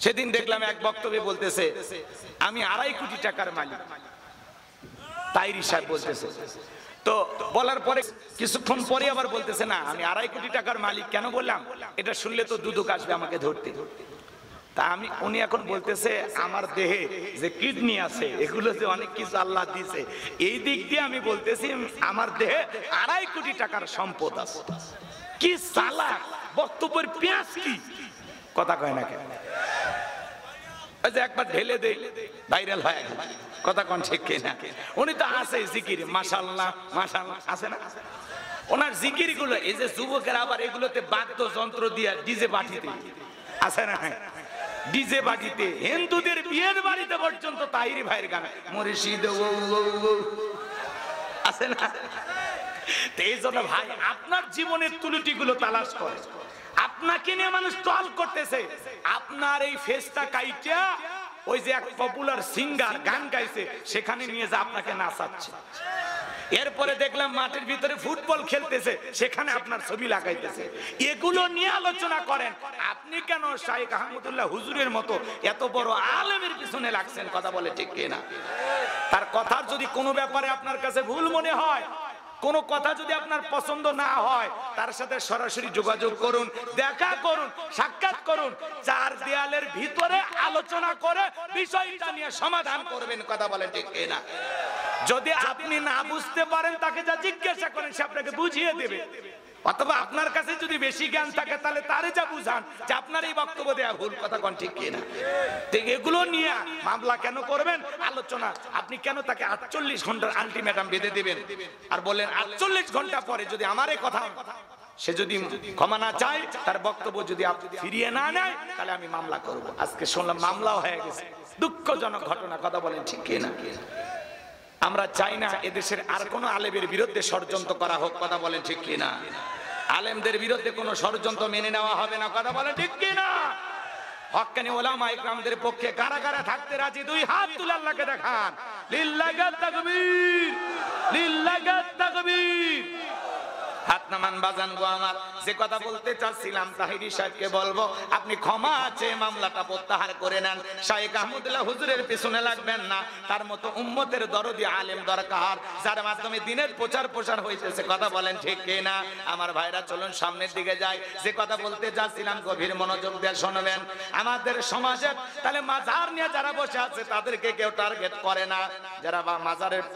সেদিন দেখলাম এক বক্তব্যে বলতেছে আমি 2.5 কোটি টাকার মালিক, তাইরি সাহেব বলতেছে। তো বলার পরে কিছুক্ষণ পরে আবার বলতেছে না আমি 2.5 কোটি টাকার মালিক। কেন বললাম? এটা শুনলে তো দুদক আসবে আমাকে ধরতে। তা উনি এখন বলতেছে আমার দেহে যে কিডনি আছে এগুলো যে অনেক কিছু আল্লাহ দিয়েছে, এই দিক দিয়ে আমি বলতেছি আমার দেহে 2.5 কোটি টাকার সম্পদ আছে। কি চালাক বক্তব্যের পেঁয়াজ, কি কথা কয় না কেন? একবার ঢেলে দেই ভাইরাল হয়ে গেল, কথা কোন ঠিক কিনা? উনি তো আছে জিকির, মাশাআল্লাহ মাশাআল্লাহ আছে না? ওনার জিকির গুলো এই যে যুবকেরা আবার এগুলোতে বাদ্যযন্ত্র দিয়ে ডিজে বাটিতে আছে না? ডিজে বাটিতে হিন্দুদের বিয়ের বাড়িতে পর্যন্ত তাহিরি ভাইয়ের গান মুর্শিদ আছে না? এই জন্য ভাই আপনার জীবনের ত্রুটিগুলো তালাশ করে, আপনাকে নিয়ে মানুষ টল করতেছে, আপনার এই ফেসটা কাইটা ওই যে এক পপুলার সিঙ্গার গান গাইছে সেখানে নিয়ে যা আপনাকে নাচাচ্ছে। এরপরে দেখলাম মাঠের ভিতরে ফুটবল খেলতেছে, সেখানে আপনার ছবি লাগাইতেছে। এগুলো নিয়ে আলোচনা করেন। আপনি কেন শাইখ আহমদুল্লাহ হুজুরের মতো এত বড় আলেমের পিছনে লাগছেন? কথা বলে ঠিক কিনা? তার কথার যদি কোনো ব্যাপারে আপনার কাছে ভুল মনে হয়, কোনো কথা যদি আপনার পছন্দ না হয়, তার সাথে সরাসরি যোগাযোগ করুন, দেখা করুন, সাক্ষাৎ করুন, চার দেয়ালের ভিতরে আলোচনা করে বিষয়টা নিয়ে সমাধান করবেন। কথা বলে ঠিক কিনা? যদি আপনি না বুঝতে পারেন তাকে যা জিজ্ঞাসা করেন সে আপনাকে বুঝিয়ে দেবে, অথবা আপনার কাছে যদি বেশি জ্ঞান থাকে তাহলে তারে যা বুঝান যে আপনার এই বক্তব্য দেয়া ভুল। কথা কোন ঠিক কিনা? ঠিক এগুলো নিয়ে মামলা কেন করবেন? আলোচনা। আপনি কেন তাকে 48 ঘন্টার আলটিমেটাম বেঁধে দিবেন আর বলেন 48 ঘন্টা পরে যদি আমার এই কথা সে যদি ক্ষমা না চায়, তার বক্তব্য যদি ফিরিয়ে না নেয়, তাহলে আমি মামলা করব। আজকে শুনলাম মামলাও হয়ে গেছে, দুঃখজনক ঘটনা। কথা বলেন ঠিক কিনা? আমরা চাই না এদেশের আর কোন আলেমের বিরুদ্ধে ষড়যন্ত্র করা হোক। কথা বলেন ঠিক কিনা? আলেমদের বিরুদ্ধে কোনো ষড়যন্ত্র মেনে নেওয়া হবে না। কথা বলেন ঠিক কিনা? হক্কানি ওলামা ইকরামদের পক্ষে কারা কারা থাকতে রাজি? দুই হাত তুলে আল্লাহকে দেখান। লিল্লাহি তাকবীর, লিল্লাহি তাকবীর। হাত নামান বাজান গো আমার। যে কথা বলতে চাচ্ছিলাম তাহিরি সাহেবকে বলবো, আপনি ক্ষমা আছে মামলাটা প্রত্যাহার করে নেন। শাইখ আহমদুল্লাহ হুজুরের পিছনে লাগবেন না। তার মতো উম্মতের দরদি আলেম দরকার, যার মাধ্যমে দিনের প্রচার হইতেছে। কথা বলেন ঠিক কিনা? আমার ভাইরা চলুন সামনের দিকে যাই। যে কথা বলতে চাচ্ছিলাম গভীর মনোযোগ দিয়ে শুনবেন। আমাদের সমাজে তাহলে মাজার নিয়ে যারা বসে আছে তাদেরকে কেউ টার্গেট করে না। যারা মাজারের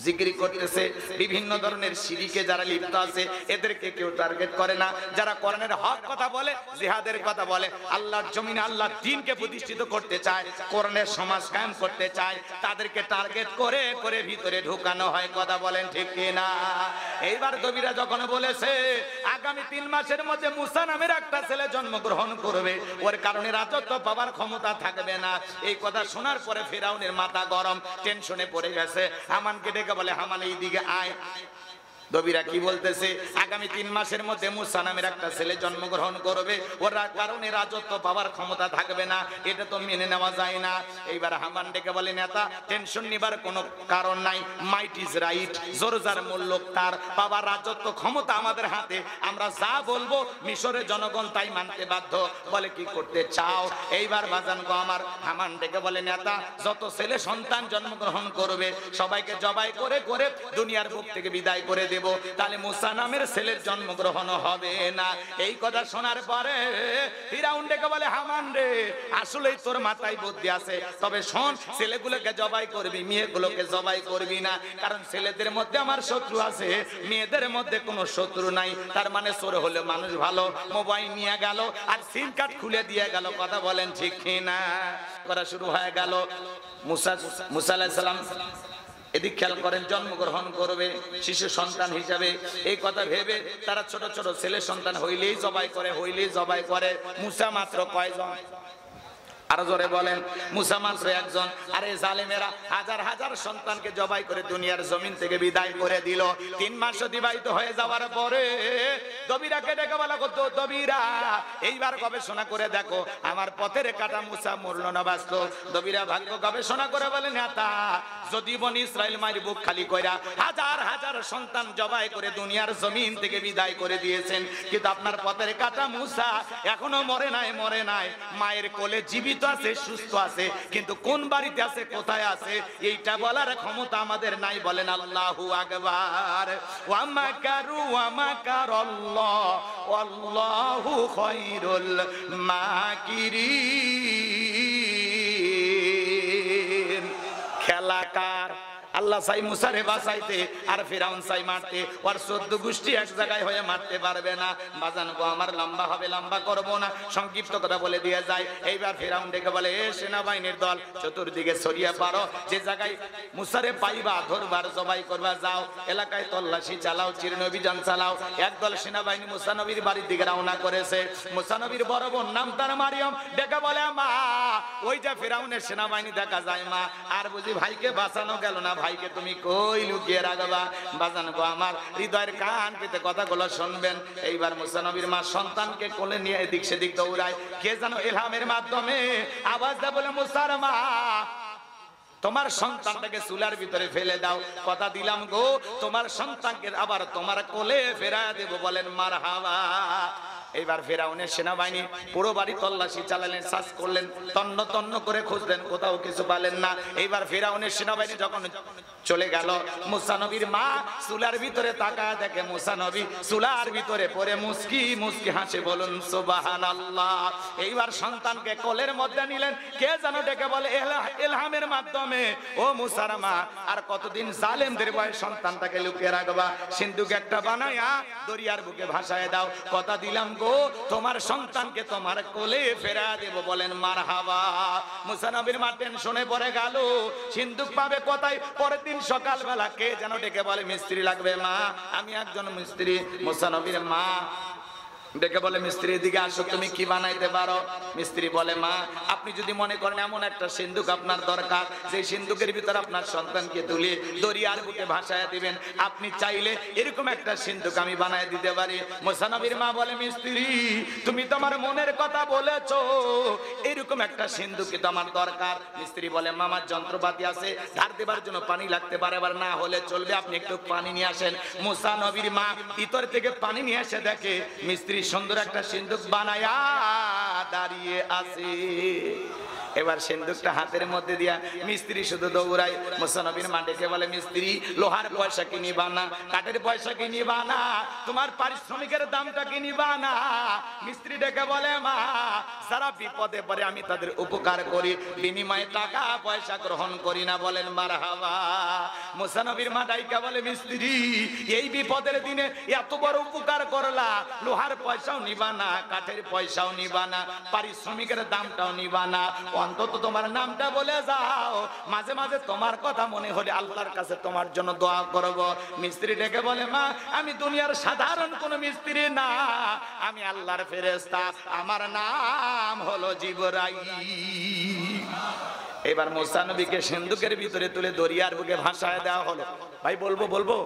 জিকির করতেছে, বিভিন্ন ধরনের শিরকে যারা লিপ্ত আছে, এদেরকে কেউ টার্গেট করে না। যারা কোরআনের হক কথা বলে, জিহাদের কথা বলে, আল্লাহর জমিনে আল্লাহর দ্বীনকে প্রতিষ্ঠিত করতে চায়, কোরআনের সমাজ কায়েম করতে চায়, তাদেরকে টার্গেট করে করে ভিতরে ঢুকানো হয়। কথা বলেন ঠিক কিনা? এইবার কবিরা যখন বলেছে আগামী 3 মাসের মধ্যে মুসা নামের একটা ছেলে জন্মগ্রহণ করবে, ওর কারণে রাজত্ব পাওয়ার ক্ষমতা থাকবে না, এই কথা শোনার পরে ফিরাউনের মাথা গরম, টেনশনে পড়ে গেছে। হামানকে ডেকে বলে, হামান এইদিকে আয়। দবিরা কি বলতেছে? আগামী 3 মাসের মধ্যে মুসা নামের একটা ছেলে জন্মগ্রহণ করবে, ওর কারণে রাজত্ব পাওয়ার ক্ষমতা থাকবে না, এটা তো মেনে নেওয়া যায় না। এইবার হামান ডেকে বলে, নেতা টেনশন নিবার কোনো কারণ নাই, মাইট ইজ রাইট, জোর যার মূল্য তার, পাওয়ার রাজত্ব ক্ষমতা আমাদের হাতে, আমরা যা বলবো মিশরের জনগণ তাই মানতে বাধ্য। বলে কি করতে চাও? এইবার বাজান গো আমার, হামান ডেকে বলে, নেতা যত ছেলে সন্তান জন্মগ্রহণ করবে সবাইকে জবাই করে করে দুনিয়ার বুক থেকে বিদায় করে দেব, তাহলে মুসা নামের ছেলের জন্মগ্রহণ হবে না। এই কথা শোনার পরে ফিরাউন ডেকে বলে, হামান রে আসলেই তোর মাথায় বুদ্ধি আছে, তবে শোন, ছেলেগুলোকে জবাই করবি, মেয়েগুলোকে জবাই করবি না, কারণ ছেলেদের মধ্যে আমার শত্রু আছে, মেয়েদের মধ্যে কোনো শত্রু নাই। তার মানে চোর হলে মানুষ ভালো, মোবাইল নিয়ে গেল আর সিম কার্ড খুলে দিয়ে গেল। কথা বলেন ঠিক কিনা? করা শুরু হয়ে গেল। মুসা আলাইহিস সালাম এদিক খেয়াল করেন, জন্মগ্রহণ করবে শিশু সন্তান হিসাবে, এই কথা ভেবে তারা ছোট ছোট ছেলে সন্তান হইলেই জবাই করে, হইলেই জবাই করে। মুসা মাত্র কয়জন? আর জোরে বলেন। মুসা মাত্র একজন, আরে জালেমেরা হাজার হাজার সন্তানকে জবাই করে দুনিয়ার জমিন থেকে বিদায় করে দিল। 3 মাস অতিবাহিত হয়ে যাওয়ার পরে দবিরাকে ডেকে বলা করতো, দবিরা এইবার গবেষণা করে দেখো আমার পথের কাটা মুসা মরল না বাঁচলো। দবিরা ভাগ্য গবেষণা করে বলেন, নেতা যদি বনি ইসরাইল মায়ের বুক খালি কইরা হাজার হাজার সন্তান জবাই করে দুনিয়ার জমিন থেকে বিদায় করে দিয়েছেন, কিন্তু আপনার পথের কাটা মুসা এখনো মরে নাই, মায়ের কোলে জীবিত আছে, সুস্থ আছে, কিন্তু কোন বাড়িতে আছে, কোথায় আছে, এইটা বলার ক্ষমতা আমাদের নাই। বলেন আল্লাহু আকবার। ওয়া মাকারু ওয়া মাকারাল্লাহ ওয়াল্লাহু খায়রুল মাকিরিন। খেলাকার আল্লাহ চাই মুসারে বাঁচাইতে, আর ফিরাউন চাই মারতে। ওর 14 গোষ্ঠী এক জায়গায় হয়ে মারতে পারবে না। বাজান গো আমার লম্বা হবে, লম্বা করব না, সংক্ষিপ্ত কথা বলে দিয়ে যায়। এইবার ফিরাউন ডেকে বলে, এ সেনাবাহিনীর দল চতুর্দিকে ছড়িয়ে পারো, যে জায়গায় মুসারে পাইবা ধরবার জবাই করবা যাও, এলাকায় তল্লাশি চালাও, চিরন অভিযান চালাও। একদল সেনাবাহিনী মুসা নবীর বাড়ির দিকে রওনা করেছে। মুসা নবীর বড় বোন নাম তার মারিয়ম, ডেকে বলে, মা ওই যে ফিরাউনের সেনাবাহিনী দেখা যায় মা, আর বুঝি ভাইকে বাঁচানো গেল না, ভাইকে তুমি কই লুকিয়ে রাখবা? বাজান গো আমার হৃদয়ের কান পেতে কথাগুলো শুনবেন। এইবার মুসা নবীর মা সন্তানকে কোলে নিয়ে এদিক সেদিক দৌড়ায়। কে যেন ইলহামের মাধ্যমে আওয়াজ দেয়, বলে মুসার মা তোমার সন্তানটাকে চুলার ভিতরে ফেলে দাও, কথা দিলাম গো তোমার সন্তানকে আবার তোমার কোলে ফেরায় দেব। বলেন মারহাবা। এইবার ফিরাউনের সেনাবাহিনী পুরো বাড়ি তল্লাশি চালালেন, সার্চ করলেন, তন্ন তন্ন করে খুঁজলেন, কোথাও কিছু পেলেন না। এইবার ফিরাউনের সেনাবাহিনী যখন চলে গেল, মুসা নবীর মা চুলার ভিতরে তাকায় দেখে মুসা নবী চুলার ভিতরে পড়ে মুস্কি মুস্কি হাসে। বলুন সুবহানাল্লাহ। এইবার সন্তানকে কোলের মধ্যে নিলেন। কে যেন ডেকে বলে ইলহামের মাধ্যমে, ও মুসার মা আর কতদিন জালেমদের ভয়ে সন্তানটাকে লুকিয়ে রাখবা? সিন্ধুক একটা বানায়া দরিয়ার বুকে ভাসায় দাও, কথা দিলাম গো তোমার সন্তানকে তোমার কোলে ফেরা দেব। বলেন মারহাবা। মুসা নবীর মা টেনশনে পড়ে গেল, সিন্ধুক পাবে কোথায়? পরের দিন সকালবেলা কে যেন ডেকে বলে, মিস্ত্রি লাগবে মা, আমি একজন মিস্ত্রি। মুসা নবীর মা ডেকে বলে, মিস্ত্রি দিকে আসো, তুমি কি বানাইতে পারো? মিস্ত্রি বলে, মা আপনি যদি মনে করেন এমন একটা সিন্ধুক আপনার দরকার, যে সিন্ধুকের ভিতরে আপনার সন্তানকে তুলে দরিয়ার বুকে ভাসায় দিবেন, আপনি চাইলে এরকম একটা সিন্ধুক আমি বানায় দিতে পারি। মুসা নবীর মা বলে, মিস্ত্রি তুমি তোমার মনের কথা বলেছো, এরকম একটা সিন্ধুক তো আমার দরকার। মিস্ত্রি বলে, মামার যন্ত্রপাতি আছে, ধার দেবার জন্য পানি লাগতে পারে, আবার না হলে চলবে, আপনি একটু পানি নিয়ে আসেন। মুসা নবীর মা ভিতর থেকে পানি নিয়ে এসে দেখে মিস্ত্রি সুন্দর একটা সিন্ধুক বানায়া দাঁড়িয়ে আছে। এবার সিন্ধুকটা হাতের মধ্যে দিয়া মিস্ত্রি শুধু দৌড়ায়। মুসা নবীর মা ডেকে বলে, মিস্ত্রি লোহার পয়সা কি নিবা না, কাঠের পয়সা কি নিবা না, তোমার পারিশ্রমিকের দামটা কি নিবা না? মিস্ত্রি ডেকে বলে, মা সারা বিপদে পড়ে আমি তাদের উপকার করি, বিনিময়ে টাকা পয়সা গ্রহণ করি না। বলেন মারহাবা। মুসা নবীর মা ডাইকা বলে, মিস্ত্রি এই বিপদের দিনে এত বড় উপকার করলা, লোহার পয়সাও নিবা না, কাঠের পয়সাও নিবা না, পারিশ্রমিকের দামটাও নিবা না, অন্তত তোমার নামটা বলে যাও, মাঝে মাঝে তোমার কথা মনে হলে আল্লাহর কাছে তোমার জন্য দোয়া করব। মিস্ত্রি ডেকে বলে, মা আমি দুনিয়ার সাধারণ কোন মিস্ত্রি না, আমি আল্লাহর ফেরেশতা, আমার নাম হলো জিবরাইল। এবার মুসা নবীকে সিন্ধুকের ভিতরে তুলে দরিয়ার বুকে ভাসায় দেওয়া হলো। ভাই বলবো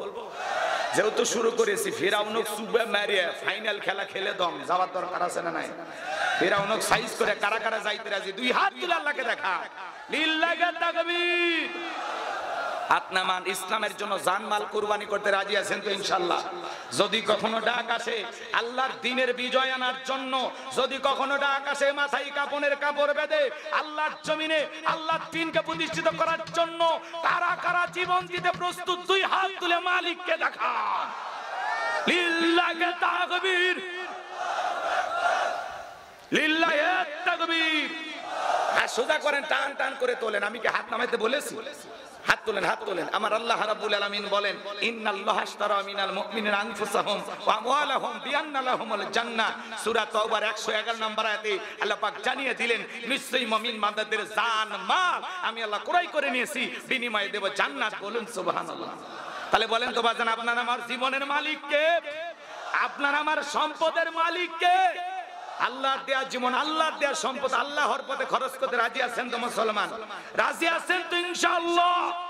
যেহেতু শুরু করেছি, ফিরাউনক সুবে মারিয়ে ফাইনাল খেলা খেলে দম যাওয়ার দরকার আছে না নাই? ফিরাউনক সাইজ করে কারা কারা যাইতে রাজি? দুই হাত তুলে আল্লাহকে দেখা, লিল্লাহি তাকবীর। আপনামান ইসলামের জন্য জানমাল কুরবানি করতে রাজি আছেন তো ইনশাআল্লাহ? যদি কখনো ডাক আসে আল্লাহর দ্বীনের বিজয় আনার জন্য, যদি কখনো ডাক আসে মাথায় কাপনের কাপড় বেঁধে আল্লাহর জমিনে আল্লাহর দ্বীনকে প্রতিষ্ঠিত করার জন্য, কারা কারা জীবন দিতে প্রস্তুত? দুই হাত তুলে মালিককে দেখান, লিল্লাহি তাকবীর, লিল্লাহি তাকবীর। সোজা করেন, টান টান করে তোলেন। আমি কি হাত নামাইতে বলেছি? হাত তোলেন, হাত তোলেন। আমার আল্লাহ রাব্বুল আলামিন বলেন, ইন্নাল্লাহা আশতারা মিনাল মুমিনিনা আনফুসাহুম ওয়া আমওয়ালাহুম বিআন্না লাহুমুল জান্নাহ। সূরা তাওবার 111 নম্বর আয়াতে আল্লাহ পাক জানিয়ে দিলেন, নিশ্চয়ই মুমিন বান্দাদের জান মাল আমি আল্লাহ ক্রয় করে নিয়েছি, বিনিময়ে দেব জান্নাত। বলুন সুবহানাল্লাহ। তাহলে বলেন তো বাজান, আপনার আমার জীবনের মালিক কে? আপনার আমার সম্পদের মালিক কে? আল্লাহর দেয়া জীবন, আল্লাহর দেয়া সম্পদ আল্লাহর পথে খরচ করতে রাজি আছেন তো মুসলমান? রাজি আছেন তো ইনশাআল্লাহ?